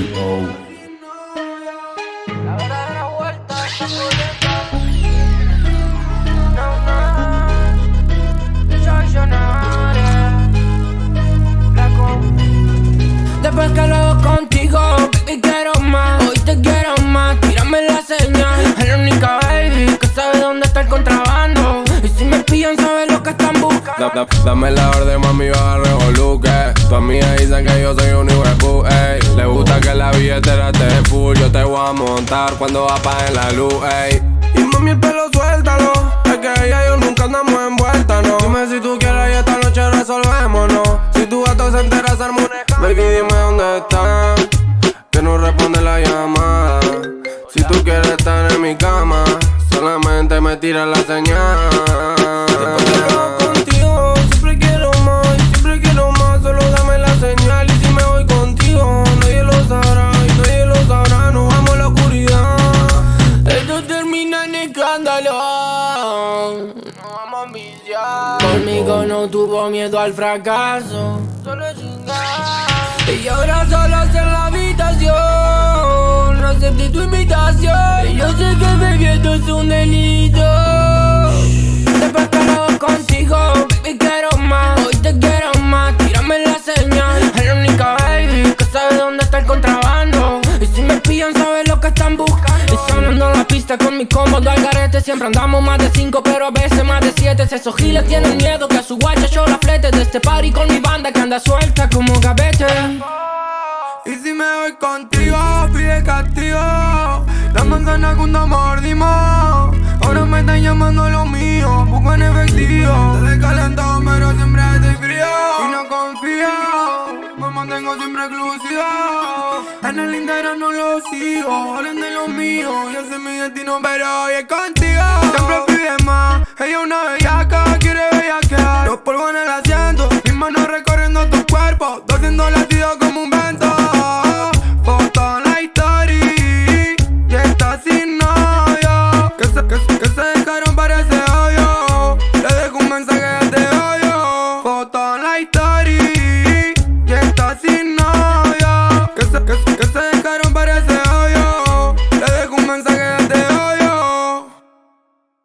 J.O. La verdadera vuelta está completa. No, Flaco. Después que lo hago contigo, baby, quiero más. Hoy te quiero más, tírame la señal. Es la única baby que sabe dónde está el contrabando. Y si me pillan, sabe lo que están buscando. Dame la orden, mami, baja revoluque. Tus amigas dicen que yo soy un huevo, ey. Le gusta que la billetera esté full. Yo te voy a montar cuando apaguen la luz, ey. Y mami, el pelo suéltalo. Es que ella y yo nunca andamos envueltas, no. Dime si tú quieres y esta noche resolvemos, no. Si tu gato se entera, se arma un escándalo. Baby, dime dónde están, que no responde la llamada. Si tú quieres estar en mi cama, solamente me tiras la señal. Después que lo hago contigo, siempre quiero más, y siempre quiero más. Solo dame la señal y si me voy contigo, nadie lo sabrá y nadie lo sabrá. Nos vamos a la oscuridad. Esto termina en escándalo. Nos vamos a viciar. Conmigo no tuvo miedo al fracaso. Solo chingar. Y ahora solos en la habitación. No acepté tu invitación. Y yo sé que bebiendo es un delito. Después que lo hago contigo, baby, quiero más. Hoy te quiero más, tírame la señal. Es la única baby que sabe dónde está el contrabando. Y si me pillan, sabe lo que están buscando. Y sonando la pista con mi cómodo al garete. Siempre andamos más de 5, pero a veces más de 7. Esos giles tienen miedo que a su guacha yo la flete. De este party con mi banda que anda suelta como gavete. Y si me voy contigo, pide castigo. La manzana cuando mordimos. Ahora me están llamando lo mío, busco en efectivo. Te calentado pero siempre estoy frío. Y no confío, me mantengo siempre exclusivo. En el Instagram no lo sigo, hablen de lo mío. Yo sé mi destino pero hoy es contigo. Siempre pide más, ella es una bellaca, quiere bellaquear. Los polvos en el asiento, mis manos recorriendo tu cuerpo, 200 latidos como